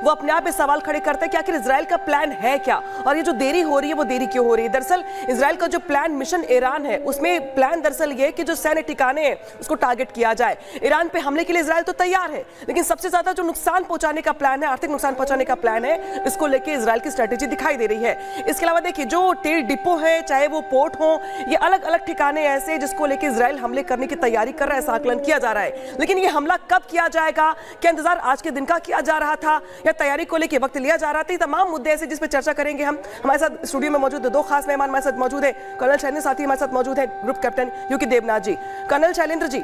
वो अपने आप में सवाल खड़े करता है कि आखिर इजराइल का प्लान है क्या, और ये जो देरी हो रही है वो देरी क्यों हो रही है। दरअसल इजराइल का जो प्लान मिशन ईरान है, उसमें प्लान दरअसल ये कि जो सैन्य ठिकाने हैं उसको टारगेट किया जाए। ईरान पे हमले के लिए इजराइल तो तैयार है, लेकिन सबसे ज्यादा जो नुकसान पहुंचाने का प्लान है, आर्थिक नुकसान पहुंचाने का प्लान है, इसको लेकर इजराइल की स्ट्रेटेजी दिखाई दे रही है। इसके अलावा देखिए जो तेल डिपो है, चाहे वो पोर्ट हो, ये अलग अलग ठिकाने ऐसे जिसको लेकर इजराइल हमले करने की तैयारी कर रहा है, ऐसा आकलन किया जा रहा है। लेकिन ये हमला कब किया जाएगा, क्या इंतजार आज के दिन का किया जा रहा था या तैयारी को लेकर वक्त लिया जा रहा था, ये तमाम मुद्दे ऐसे जिस पे चर्चा करेंगे हम। हमारे साथ स्टूडियो में मौजूद है दो खास मेहमान हमारे साथ मौजूद है। कर्नल शैलेंद्र साथी हमारे साथ मौजूद है, ग्रुप कैप्टन यूके देवनाथ जी। कर्नल शैलेंद्र जी,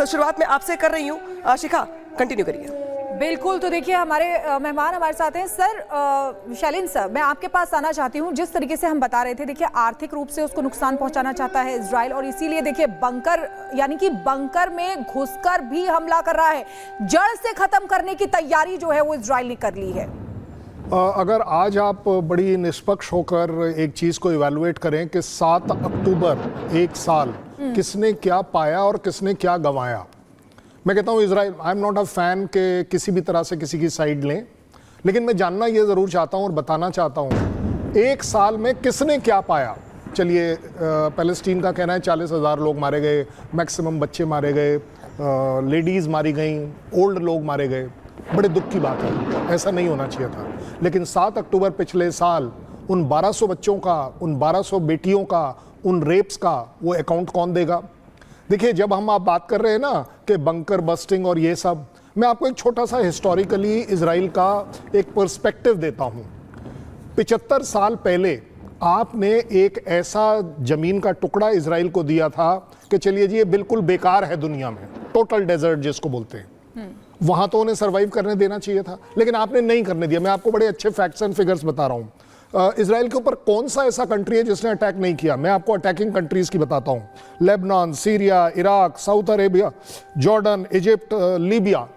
शुरुआत में आपसे कर रही हूँ, शिखा कंटिन्यू करिए। बिल्कुल, तो देखिए हमारे मेहमान हमारे साथ हैं। सर शैलेंद्र सर, मैं आपके पास आना चाहती हूँ। जिस तरीके से हम बता रहे थे, देखिए आर्थिक रूप से उसको नुकसान पहुंचाना चाहता है इजराइल, और इसीलिए देखिए बंकर यानी कि बंकर में घुसकर भी हमला कर रहा है। जड़ से खत्म करने की तैयारी जो है वो इजराइल ने कर ली है। अगर आज आप बड़ी निष्पक्ष होकर एक चीज को इवैल्यूएट करें कि 7 अक्टूबर एक साल किसने क्या पाया और किसने क्या गंवाया, मैं कहता हूँ Israel, I am not a fan के किसी भी तरह से किसी की साइड लें, लेकिन मैं जानना ये ज़रूर चाहता हूँ और बताना चाहता हूँ एक साल में किसने क्या पाया। चलिए, पैलेस्टीन का कहना है 40,000 लोग मारे गए, मैक्सिमम बच्चे मारे गए, लेडीज़ मारी गई, ओल्ड लोग मारे गए। बड़े दुख की बात है, ऐसा नहीं होना चाहिए था। लेकिन 7 अक्टूबर पिछले साल उन 1200 बच्चों का, उन 1200 बेटियों का, उन रेप्स का वो अकाउंट कौन देगा? देखिए, जब हम आप बात कर रहे हैं ना कि बंकर बस्टिंग और ये सब, मैं आपको एक छोटा सा हिस्टोरिकली इजराइल का एक पर्सपेक्टिव देता हूँ। 75 साल पहले आपने एक ऐसा जमीन का टुकड़ा इजराइल को दिया था कि चलिए जी ये बिल्कुल बेकार है दुनिया में, टोटल डेजर्ट जिसको बोलते हैं, वहां तो उन्हें सर्वाइव करने देना चाहिए था, लेकिन आपने नहीं करने दिया। मैं आपको बड़े अच्छे फैक्ट्स एंड फिगर्स बता रहा हूँ। इजराइल के ऊपर कौन सा ऐसा कंट्री है जिसने अटैक नहीं किया? मैं आपको अटैकिंग कंट्रीज की बताता हूँ। Lebanon, Syria, Iraq, south Arabia, Jordan, Egypt, Libya.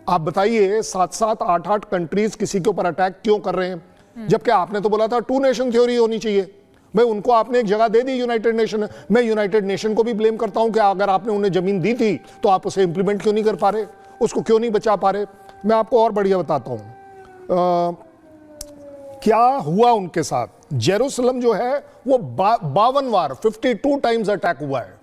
आप बताइए 7-7, 8-8 कंट्रीज किसी के ऊपर अटैक क्यों कर रहे हैं? जबकि आपने तो बोला था 2 नेशन थ्योरी होनी चाहिए। भाई उनको आपने एक जगह दे दी यूनाइटेड नेशन। मैं यूनाइटेड नेशन को भी ब्लेम करता हूं कि अगर आपने उन्हें जमीन दी थी तो आप उसे इंप्लीमेंट क्यों नहीं कर पा रहे, उसको क्यों नहीं बचा पा रहे? मैं आपको और बढ़िया बताता हूं क्या हुआ उनके साथ। जेरूसलम जो है वो 52 बार 52 टाइम्स अटैक हुआ है।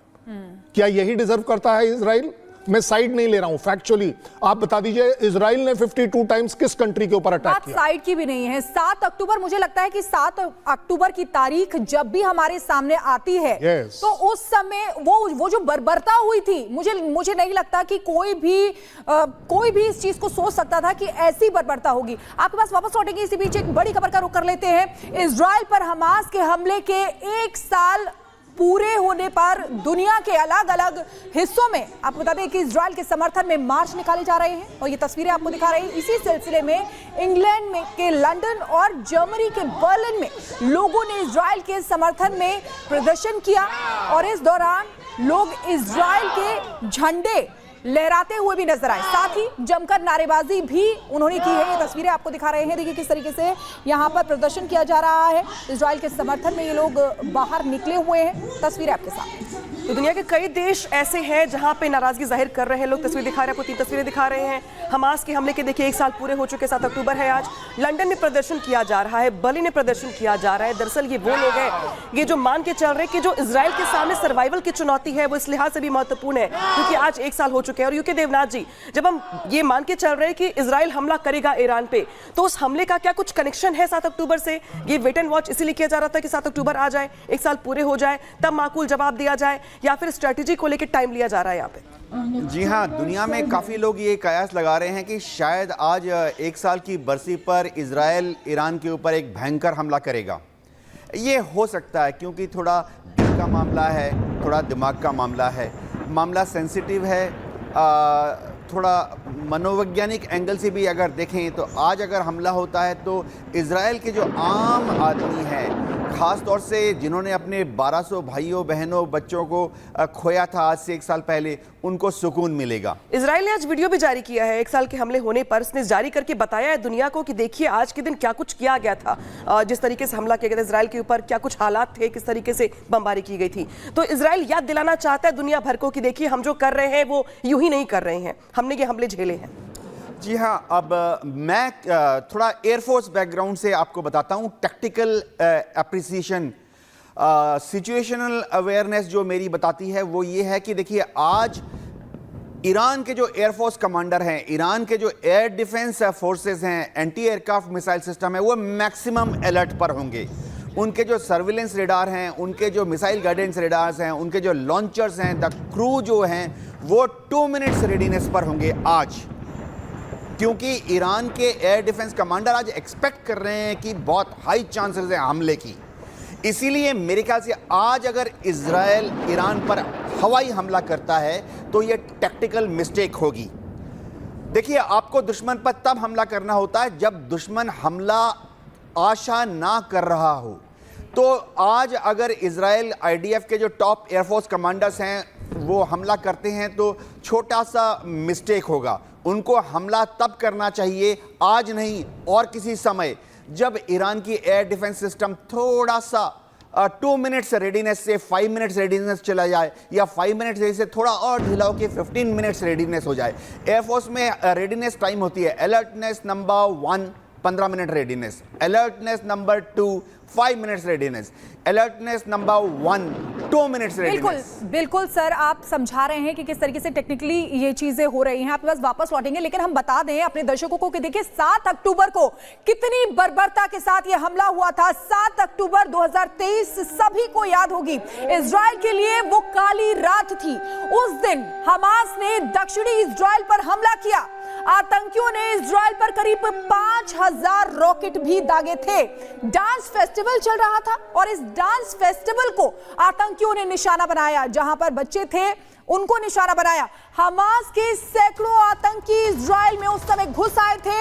क्या यही डिजर्व करता है इजराइल? मैं साइड नहीं ले रहा हूं, फैक्चुअली आप बता दीजिए इजराइल ने 52 टाइम्स किस कंट्री के ऊपर अटैक किया? साइड की भी नहीं है। 7 अक्टूबर, मुझे लगता है कि 7 अक्टूबर की तारीख जब भी हमारे सामने आती है, तो उस समय वो जो बर्बरता हुई थी, मुझे नहीं लगता कि कोई भी इस चीज को सोच सकता था कि ऐसी बर्बरता होगी। आपके पास वापस लौटेंगे, इसी बीच एक बड़ी खबर का रुख कर लेते हैं। इजराइल पर हमास के हमले के 1 साल पूरे होने पर दुनिया के अलग अलग हिस्सों में आपको बता दें कि इजराइल के समर्थन में मार्च निकाले जा रहे हैं, और ये तस्वीरें आपको दिखा रहे हैं। इसी सिलसिले में इंग्लैंड में के लंदन और जर्मनी के बर्लिन में लोगों ने इजराइल के समर्थन में प्रदर्शन किया, और इस दौरान लोग इजराइल के झंडे लहराते हुए भी नजर आए। साथ ही जमकर नारेबाजी भी उन्होंने की है। ये तस्वीरें आपको दिखा रहे हैं। देखिए किस तरीके से यहाँ पर प्रदर्शन किया जा रहा है। इजराइल के समर्थन में ये लोग बाहर निकले हुए हैं। तस्वीरें आपके साथ। तो दुनिया के कई देश ऐसे हैं जहां पे नाराजगी जाहिर कर रहे हैं लोग। तस्वीर दिखा रहे हैं, आपको 3 तस्वीरें दिखा रहे हैं। हमास के हमले के देखिए 1 साल पूरे हो चुके, 7 अक्टूबर है आज। लंदन में प्रदर्शन किया जा रहा है, बर्लिन में प्रदर्शन किया जा रहा है। दरअसल ये वो लोग हैं ये जो मान के चल रहे हैं कि जो इजराइल के सामने सर्वाइवल की चुनौती है वो इस लिहाज से भी महत्वपूर्ण है क्योंकि आज 1 साल हो चुके हैं। और यूके देवनाथ जी, जब हम ये मान के चल रहे हैं कि इजराइल हमला करेगा ईरान पे, तो उस हमले का क्या कुछ कनेक्शन है 7 अक्टूबर से? ये वेट एंड वॉच इसीलिए किया जा रहा था कि 7 अक्टूबर आ जाए, 1 साल पूरे हो जाए, तब माकूल जवाब दिया जाए, या फिर स्ट्रेटेजी को लेकर टाइम लिया जा रहा है यहाँ पे? जी हाँ, दुनिया में काफ़ी लोग ये कयास लगा रहे हैं कि शायद आज 1 साल की बरसी पर इजराइल ईरान के ऊपर एक भयंकर हमला करेगा। ये हो सकता है क्योंकि थोड़ा दिल का मामला है, थोड़ा दिमाग का मामला है, मामला सेंसिटिव है। थोड़ा मनोवैज्ञानिक एंगल से भी अगर देखें तो आज अगर हमला होता है तो इजराइल के जो आम आदमी हैं, ख़ास तौर से जिन्होंने अपने 1200 भाइयों बहनों बच्चों को खोया था आज से 1 साल पहले, उनको सुकून मिलेगा। इजराइल ने आज वीडियो भी जारी किया है 1 साल के हमले होने पर। उसने जारी करके बताया है दुनिया को कि देखिए आज के दिन क्या कुछ किया गया था, जिस तरीके से हमला किया गया था इजराइल के ऊपर, क्या कुछ हालात थे, किस तरीके से बमबारी की गई थी। तो इजराइल याद दिलाना चाहता है दुनिया भर को कि देखिए हम जो कर रहे हैं वो यूं ही नहीं कर रहे हैं, हमने ये हमले झेले हैं। जी हाँ, अब मैं थोड़ा एयरफोर्स बैकग्राउंड से आपको बताता हूँ। टैक्टिकल एप्रिसिएशन, सिचुएशनल अवेयरनेस जो मेरी बताती है वो ये है कि देखिए, आज ईरान के जो एयरफोर्स कमांडर हैं, ईरान के जो एयर डिफेंस फोर्सेस हैं, एंटी एयरक्राफ्ट मिसाइल सिस्टम है, वो मैक्सिमम अलर्ट पर होंगे। उनके जो सर्विलेंस रेडार हैं, उनके जो मिसाइल गाइडेंस रेडार्स हैं, उनके जो लॉन्चर्स हैं, द क्रू जो हैं, वो 2 मिनट्स रेडीनेस पर होंगे आज। क्योंकि ईरान के एयर डिफेंस कमांडर आज एक्सपेक्ट कर रहे हैं कि बहुत हाई चांसेस है हमले की। इसीलिए मेरे ख्याल से आज अगर इजराइल ईरान पर हवाई हमला करता है तो ये टैक्टिकल मिस्टेक होगी। देखिए, आपको दुश्मन पर तब हमला करना होता है जब दुश्मन हमला आशा ना कर रहा हो। तो आज अगर इजराइल आईडीएफ के जो टॉप एयरफोर्स कमांडर्स हैं वो हमला करते हैं तो छोटा सा मिस्टेक होगा। उनको हमला तब करना चाहिए, आज नहीं और किसी समय, जब ईरान की एयर डिफेंस सिस्टम थोड़ा सा 2 मिनट्स रेडीनेस से 5 मिनट्स रेडीनेस चला जाए, या 5 मिनट्स से थोड़ा और ढीला होकर 15 मिनट्स रेडीनेस हो जाए। एयरफोर्स में रेडीनेस टाइम होती है, alertness number 1 15 minute readiness, alertness number 2 5 minutes readiness, alertness number 1 2 minutes readiness. बिल्कुल सर, आप समझा रहे हैं कि किस तरीके से टेक्निकली ये चीजें हो रही हैं। आपके पास वापस लौटेंगे, लेकिन हम बता दें अपने दर्शकों को कि देखिए 7 अक्टूबर को कितनी बर्बरता के साथ ये हमला हुआ था। 7 अक्टूबर 2023 सभी को याद होगी। इजराइल के लिए वो काली रात थी। उस दिन हमास ने दक्षिणी इजराइल पर हमला किया। आतंकियों ने इजराइल पर करीब 5000 रॉकेट भी दागे थे। डांस फेस्टिवल चल रहा था और इस डांस फेस्टिवल को आतंकियों ने निशाना बनाया। जहां पर बच्चे थे उनको निशाना बनाया। हमास के सैकड़ों आतंकी इजराइल में उस समय घुस आए थे।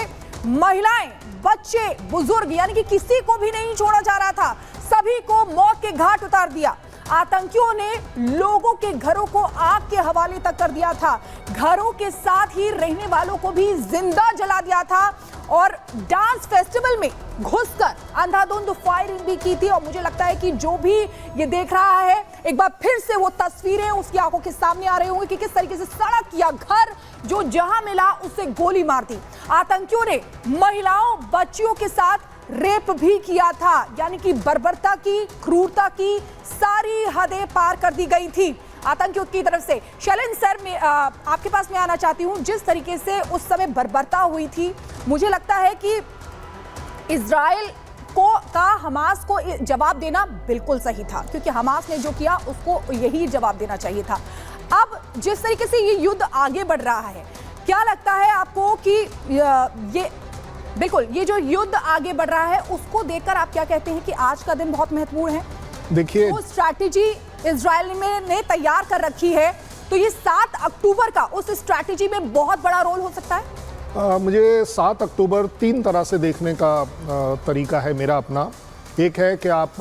महिलाएं, बच्चे, बुजुर्ग, यानी कि किसी को भी नहीं छोड़ा जा रहा था। सभी को मौत के घाट उतार दिया। आतंकियों ने लोगों के घरों को आग के हवाले तक कर दिया था। घरों के साथ ही रहने वालों को भी जिंदा जला दिया था और डांस फेस्टिवल में घुसकर अंधाधुंध फायरिंग भी की थी। और मुझे लगता है कि जो भी ये देख रहा है, एक बार फिर से वो तस्वीरें उसकी आंखों के सामने आ रही होंगी कि किस तरीके से सड़क या घर जो जहां मिला उससे गोली मार दी। आतंकियों ने महिलाओं, बच्चियों के साथ रेप भी किया था, यानी कि बर्बरता की, क्रूरता की सारी हदें पार कर दी गई थी आतंकियों की तरफ से। शैलेंद्र सर, मैं आपके पास मैं आना चाहती हूं। जिस तरीके से उस समय बर्बरता हुई थी, मुझे लगता है कि इजराइल का हमास को जवाब देना बिल्कुल सही था, क्योंकि हमास ने जो किया उसको यही जवाब देना चाहिए था। अब जिस तरीके से ये युद्ध आगे बढ़ रहा है, क्या लगता है आपको कि ये जो युद्ध आगे बढ़ रहा है उसको देखकर आप क्या कहते हैं कि आज का दिन बहुत महत्वपूर्ण है? देखिए, वो स्ट्रैटेजी इजराइल ने तैयार कर रखी है, तो ये 7 अक्टूबर का उस स्ट्रैटेजी में बहुत बड़ा रोल हो सकता है। मुझे 7 अक्टूबर 3 तरह से देखने का तरीका है मेरा अपना। एक है कि आप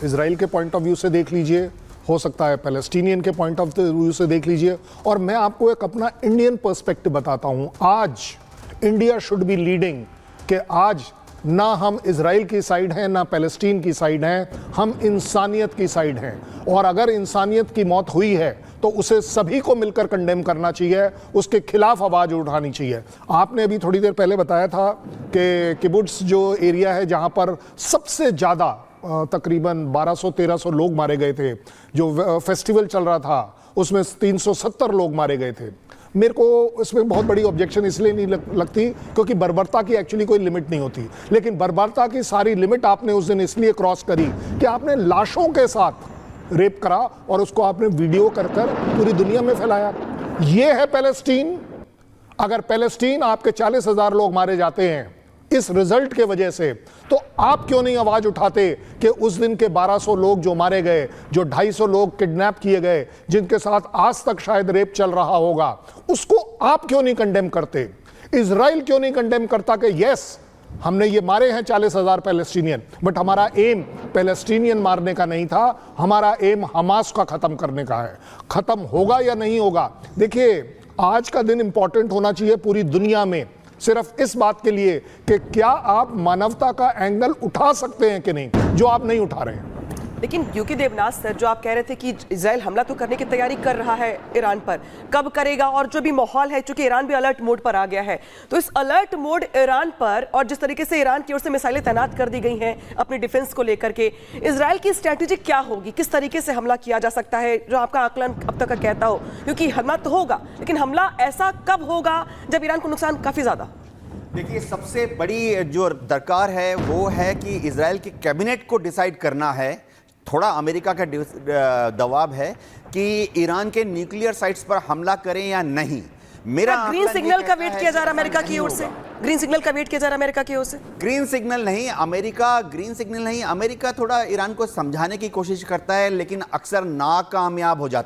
इजराइल के पॉइंट ऑफ व्यू से देख लीजिए, हो सकता है पैलेस्टीनियन के पॉइंट ऑफ व्यू से देख लीजिए, और मैं आपको एक अपना इंडियन पर्सपेक्टिव बताता हूँ। आज इंडिया शुड बी लीडिंग कि आज ना हम इजराइल की साइड हैं ना पैलेस्टीन की साइड हैं, हम इंसानियत की साइड हैं। और अगर इंसानियत की मौत हुई है तो उसे सभी को मिलकर कंडेम करना चाहिए, उसके खिलाफ आवाज उठानी चाहिए। आपने अभी थोड़ी देर पहले बताया था कि किबुट्स जो एरिया है जहां पर सबसे ज़्यादा तकरीबन 1200-1300 लोग मारे गए थे, जो फेस्टिवल चल रहा था उसमें 370 लोग मारे गए थे। मेरे को इसमें बहुत बड़ी ऑब्जेक्शन इसलिए नहीं लगती क्योंकि बर्बरता की एक्चुअली कोई लिमिट नहीं होती, लेकिन बर्बरता की सारी लिमिट आपने उस दिन इसलिए क्रॉस करी कि आपने लाशों के साथ रेप करा और उसको आपने वीडियो कर पूरी दुनिया में फैलाया। ये है पैलेस्टीन। अगर पैलेस्टीन आपके 40,000 लोग मारे जाते हैं इस रिजल्ट के वजह से, तो आप क्यों नहीं आवाज उठाते कि उस दिन के 1200 लोग जो मारे गए, जो 250 लोग किडनैप किए गए, जिनके साथ आज तक शायद रेप चल रहा होगा, उसको आप क्यों नहीं कंडेम करते? इजराइल क्यों नहीं कंडेम करता कि यस हमने ये मारे हैं 40,000 पैलेस्टीनियन, बट हमारा एम पैलेस्टीनियन मारने का नहीं था, हमारा एम हमास का खत्म करने का है। खत्म होगा या नहीं होगा? देखिए, आज का दिन इंपॉर्टेंट होना चाहिए पूरी दुनिया में, सिर्फ इस बात के लिए कि क्या आप मानवता का एंगल उठा सकते हैं कि नहीं, जो आप नहीं उठा रहे हैं। लेकिन यूकी देवनाथ सर, जो आप कह रहे थे कि इजराइल हमला तो करने की तैयारी कर रहा है ईरान पर, कब करेगा और जो भी माहौल है, चूंकि ईरान भी अलर्ट मोड पर आ गया है, तो इस अलर्ट मोड ईरान पर और जिस तरीके से ईरान की ओर से मिसाइलें तैनात कर दी गई हैं अपनी डिफेंस को लेकर के, इजराइल की स्ट्रैटेजी क्या होगी? किस तरीके से हमला किया जा सकता है, जो आपका आकलन अब तक का कहता हो? क्योंकि हमला तो होगा, लेकिन हमला ऐसा कब होगा जब ईरान को नुकसान काफी ज्यादा? देखिए, सबसे बड़ी जो दरकार है वो है कि इजराइल की कैबिनेट को डिसाइड करना है। थोड़ा अमेरिका का दबाव है कि ईरान के न्यूक्लियर साइट्स पर हमला करें या नहीं। मेरा ग्रीन सिग्नल का वेट किया जा रहा है अमेरिका की ओर से, ग्रीन सिग्नल का वेट किया जा रहा है अमेरिका की ओर से। ग्रीन सिग्नल नहीं, अमेरिका थोड़ा ईरान को समझाने की कोशिश करता है, लेकिन अक्सर नाकामयाब हो जाता है।